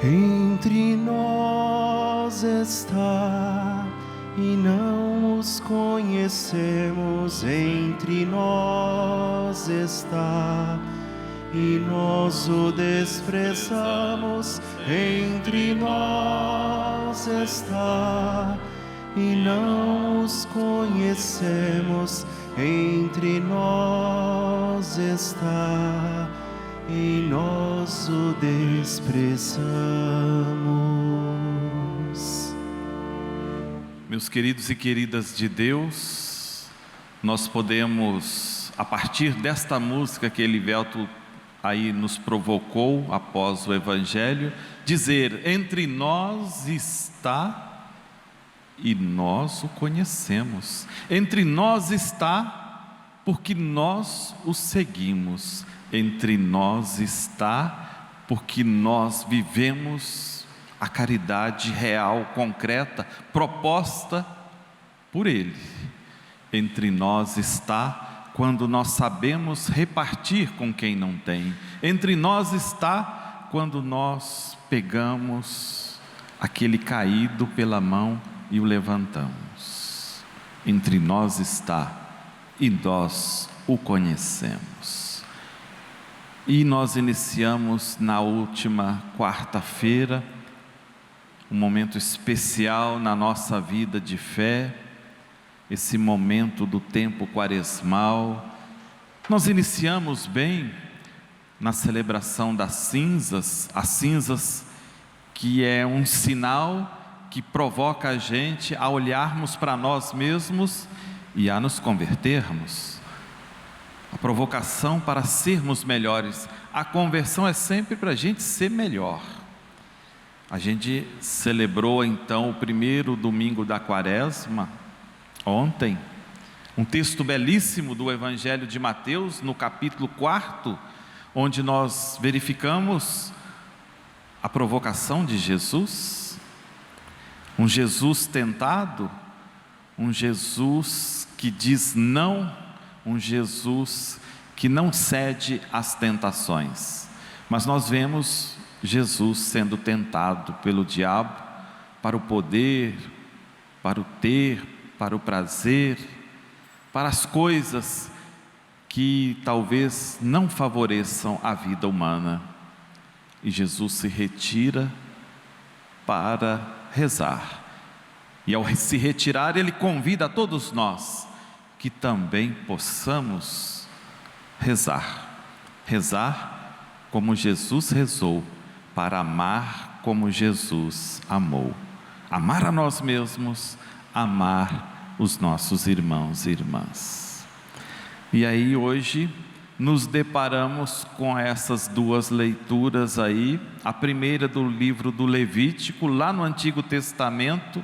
Entre nós está e não os conhecemos. Entre nós está e nós o desprezamos. Entre nós está e não os conhecemos. Entre nós está e nós o desprezamos. Meus queridos e queridas de Deus, nós podemos, a partir desta música que Elivelto aí nos provocou após o Evangelho, dizer: entre nós está e nós o conhecemos. Entre nós está porque nós o seguimos. Entre nós está porque nós vivemos a caridade real, concreta, proposta por Ele. Entre nós está quando nós sabemos repartir com quem não tem. Entre nós está quando nós pegamos aquele caído pela mão e o levantamos. Entre nós está e nós o conhecemos. E nós iniciamos na última quarta-feira um momento especial na nossa vida de fé, esse momento do tempo quaresmal. Nós iniciamos bem na celebração das cinzas, as cinzas que é um sinal que provoca a gente a olharmos para nós mesmos e a nos convertermos. A provocação para sermos melhores. A conversão é sempre para a gente ser melhor. A gente celebrou então o primeiro domingo da quaresma, ontem, um texto belíssimo do Evangelho de Mateus, no capítulo 4, onde nós verificamos a provocação de Jesus. Um Jesus tentado, um Jesus que diz não, um Jesus que não cede às tentações. Mas nós vemos Jesus sendo tentado pelo diabo para o poder, para o ter, para o prazer, para as coisas que talvez não favoreçam a vida humana. E Jesus se retira para rezar. E ao se retirar, Ele convida a todos nós que também possamos rezar. Rezar como Jesus rezou, para amar como Jesus amou. Amar a nós mesmos, amar os nossos irmãos e irmãs. E aí hoje nos deparamos com essas duas leituras aí. A primeira do livro do Levítico, lá no Antigo Testamento,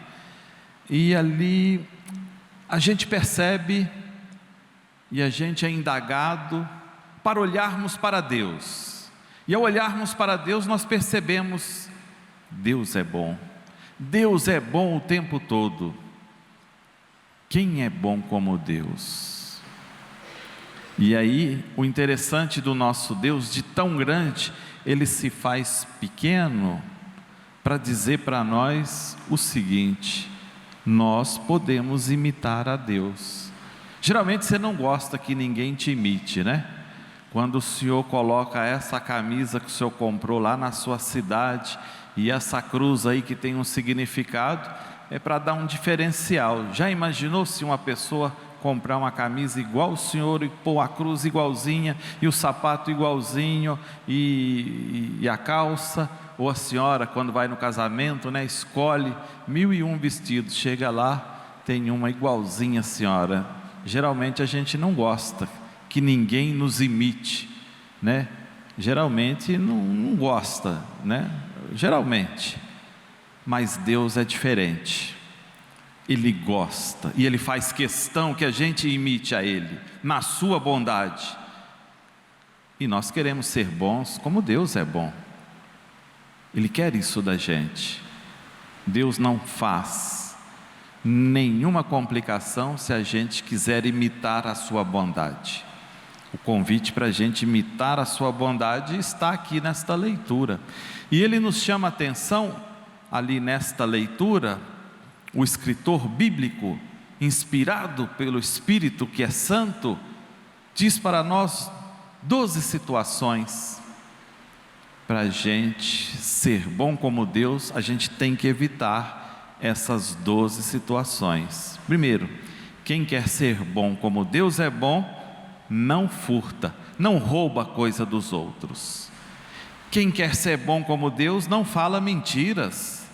e ali a gente percebe e a gente é indagado para olharmos para Deus. E ao olharmos para Deus nós percebemos: Deus é bom. Deus é bom o tempo todo. Quem é bom como Deus? E aí o interessante do nosso Deus, de tão grande, Ele se faz pequeno para dizer para nós o seguinte: nós podemos imitar a Deus. Geralmente você não gosta que ninguém te imite, né? Quando o senhor coloca essa camisa que o senhor comprou lá na sua cidade, e essa cruz aí que tem um significado, é para dar um diferencial. Já imaginou se uma pessoa comprar uma camisa igual o senhor e pôr a cruz igualzinha, e o sapato igualzinho, e a calça? Ou a senhora, quando vai no casamento, né, escolhe 1001 vestidos, chega lá, tem uma igualzinha a senhora. Geralmente a gente não gosta que ninguém nos imite, né? Geralmente não gosta, né? Geralmente. Mas Deus é diferente. Ele gosta e Ele faz questão que a gente imite a Ele na sua bondade. E nós queremos ser bons como Deus é bom. Ele quer isso da gente. Deus não faz nenhuma complicação se a gente quiser imitar a sua bondade. O convite para a gente imitar a sua bondade está aqui nesta leitura. E ele nos chama a atenção, ali nesta leitura, o escritor bíblico, inspirado pelo Espírito que é santo, diz para nós 12 situações. Para a gente ser bom como Deus, a gente tem que evitar essas 12 situações. Primeiro, quem quer ser bom como Deus é bom, não furta, não rouba a coisa dos outros. Quem quer ser bom como Deus não fala mentiras,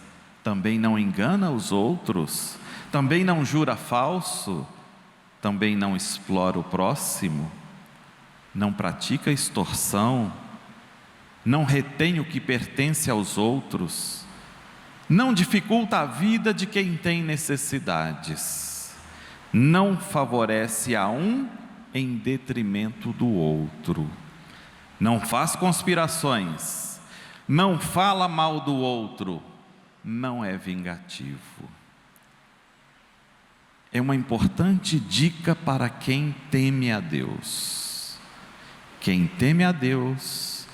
também não engana os outros, também não jura falso, também não explora o próximo, não pratica extorsão, não retém o que pertence aos outros, não dificulta a vida de quem tem necessidades, não favorece a um em detrimento do outro, não faz conspirações, não fala mal do outro, não é vingativo. É uma importante dica para quem teme a Deus. Quem teme a Deus,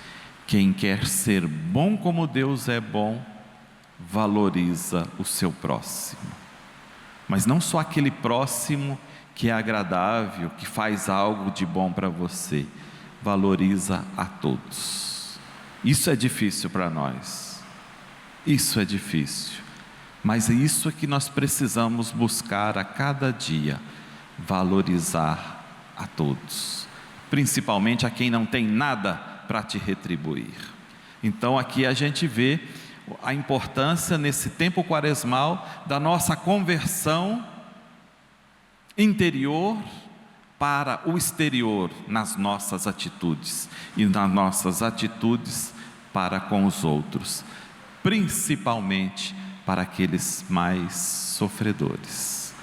quem quer ser bom como Deus é bom, valoriza o seu próximo. Mas não só aquele próximo que é agradável, que faz algo de bom para você, valoriza a todos. Isso é difícil para nós, isso é difícil, mas é isso que nós precisamos buscar a cada dia, valorizar a todos, principalmente a quem não tem nada para te retribuir. Então aqui a gente vê a importância nesse tempo quaresmal da nossa conversão interior para o exterior nas nossas atitudes e nas nossas atitudes para com os outros, principalmente para aqueles mais sofredores.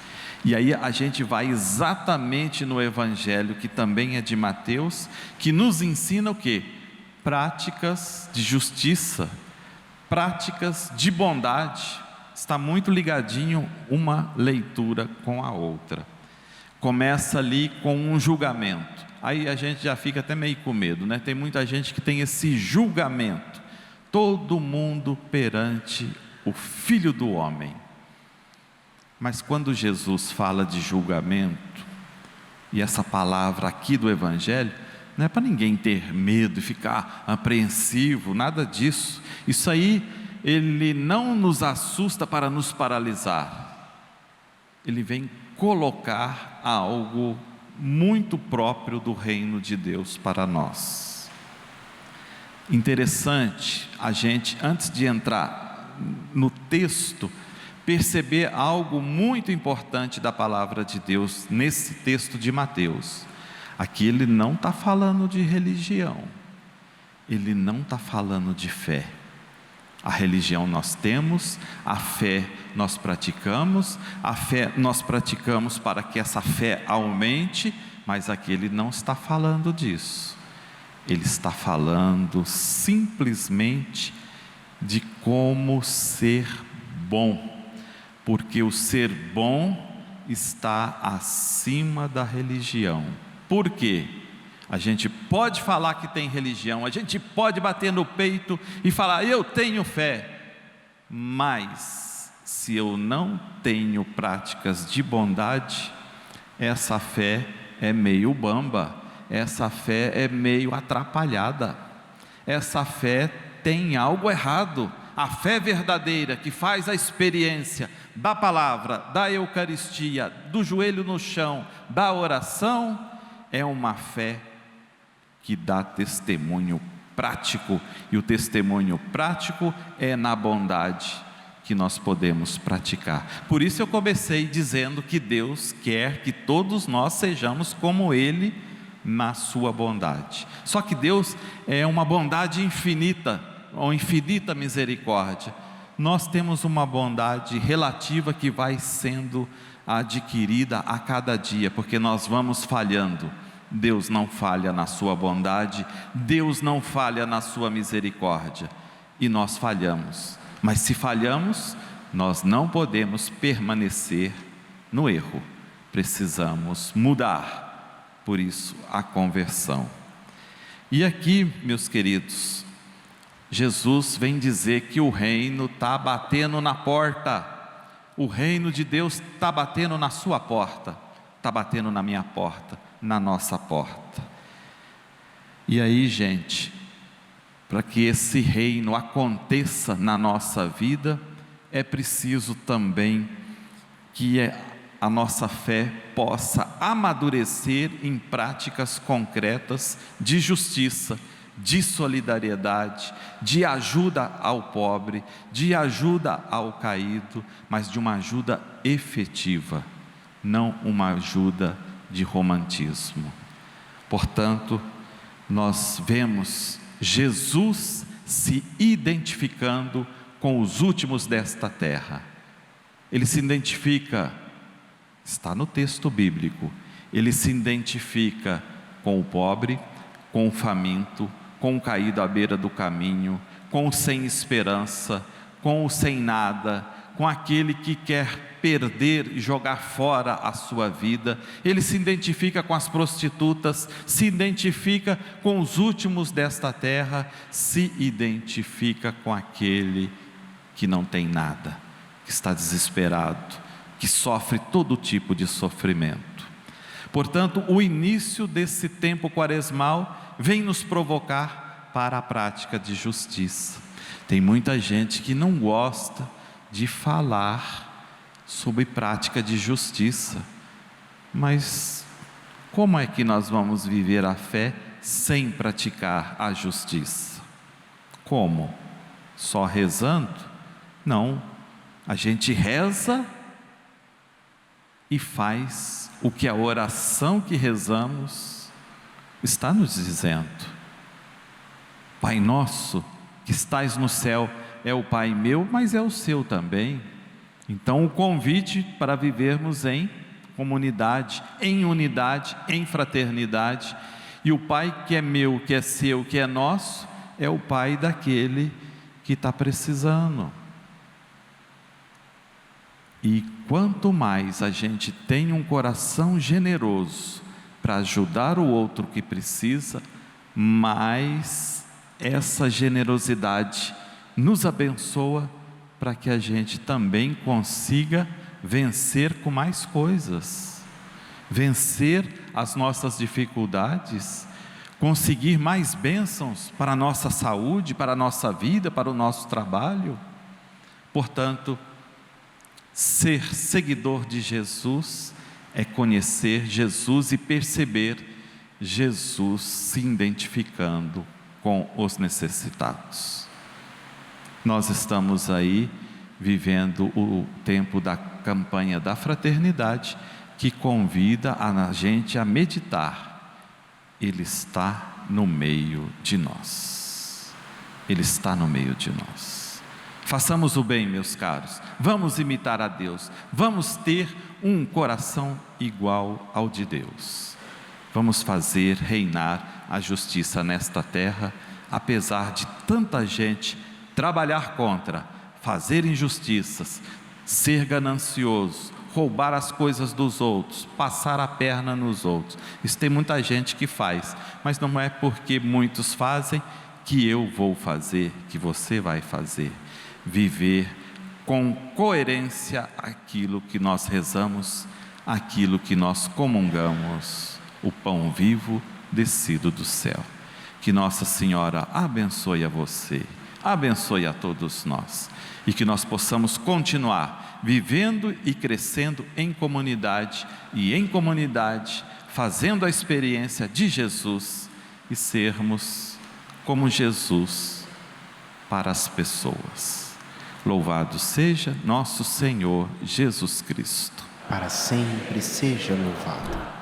E aí a gente vai exatamente no Evangelho, que também é de Mateus, que nos ensina o quê? Práticas de justiça, práticas de bondade. Está muito ligadinho uma leitura com a outra. Começa ali com um julgamento, aí a gente já fica até meio com medo, né? Tem muita gente que tem esse julgamento, todo mundo perante o Filho do Homem. Mas quando Jesus fala de julgamento, e essa palavra aqui do Evangelho, não é para ninguém ter medo e ficar apreensivo, nada disso. Isso aí, ele não nos assusta para nos paralisar, ele vem colocar algo muito próprio do reino de Deus para nós. Interessante a gente, antes de entrar no texto, perceber algo muito importante da palavra de Deus nesse texto de Mateus. Aqui ele não está falando de religião, ele não está falando de fé. A religião nós temos, a fé nós praticamos, a fé nós praticamos para que essa fé aumente, mas aqui ele não está falando disso. Ele está falando simplesmente de como ser bom, porque o ser bom está acima da religião. Por quê? A gente pode falar que tem religião, a gente pode bater no peito e falar, eu tenho fé, mas se eu não tenho práticas de bondade, essa fé é meio bamba, essa fé é meio atrapalhada, essa fé tem algo errado. A fé verdadeira que faz a experiência da palavra, da Eucaristia, do joelho no chão, da oração, é uma fé que dá testemunho prático, e o testemunho prático é na bondade que nós podemos praticar. Por isso eu comecei dizendo que Deus quer que todos nós sejamos como Ele na sua bondade. Só que Deus é uma bondade infinita, ou infinita misericórdia. Nós temos uma bondade relativa que vai sendo adquirida a cada dia, porque nós vamos falhando. Deus não falha na sua bondade, Deus não falha na sua misericórdia, e nós falhamos. Mas se falhamos, nós não podemos permanecer no erro, precisamos mudar, por isso a conversão. E aqui, meus queridos, Jesus vem dizer que o reino está batendo na porta. O reino de Deus está batendo na sua porta, está batendo na minha porta, na nossa porta. E aí, gente, para que esse reino aconteça na nossa vida, é preciso também que a nossa fé possa amadurecer em práticas concretas de justiça, de solidariedade, de ajuda ao pobre, de ajuda ao caído, mas de uma ajuda efetiva, não uma ajuda de romantismo. Portanto, nós vemos Jesus se identificando com os últimos desta terra. Ele se identifica, está no texto bíblico, ele se identifica com o pobre, com o faminto, com o caído à beira do caminho, com o sem esperança, com o sem nada, com aquele que quer perder e jogar fora a sua vida. Ele se identifica com as prostitutas, se identifica com os últimos desta terra, se identifica com aquele que não tem nada, que está desesperado, que sofre todo tipo de sofrimento. Portanto, o início desse tempo quaresmal vem nos provocar para a prática de justiça. Tem muita gente que não gosta de falar sobre prática de justiça, mas como é que nós vamos viver a fé sem praticar a justiça? Como? Só rezando? Não, a gente reza e faz o que a oração que rezamos está nos dizendo. Pai nosso que estais no céu, é o Pai meu, mas é o seu também. Então o convite para vivermos em comunidade, em unidade, em fraternidade. E o Pai que é meu, que é seu, que é nosso, é o Pai daquele que está precisando. E quanto mais a gente tem um coração generoso para ajudar o outro que precisa, mais essa generosidade nos abençoa para que a gente também consiga vencer com mais coisas, vencer as nossas dificuldades, conseguir mais bênçãos para a nossa saúde, para a nossa vida, para o nosso trabalho. Portanto, ser seguidor de Jesus é conhecer Jesus e perceber Jesus se identificando com os necessitados. Nós estamos aí vivendo o tempo da campanha da fraternidade, que convida a gente a meditar. Ele está no meio de nós. Ele está no meio de nós. Façamos o bem, meus caros. Vamos imitar a Deus. Vamos ter um coração igual ao de Deus. Vamos fazer reinar a justiça nesta terra, apesar de tanta gente trabalhar contra, fazer injustiças, ser ganancioso, roubar as coisas dos outros, passar a perna nos outros. Isso tem muita gente que faz, mas não é porque muitos fazem que eu vou fazer, que você vai fazer. Viver com coerência aquilo que nós rezamos, aquilo que nós comungamos, o pão vivo descido do céu. Que Nossa Senhora abençoe a você, abençoe a todos nós, e que nós possamos continuar vivendo e crescendo em comunidade, fazendo a experiência de Jesus e sermos como Jesus para as pessoas. Louvado seja nosso Senhor Jesus Cristo. Para sempre seja louvado.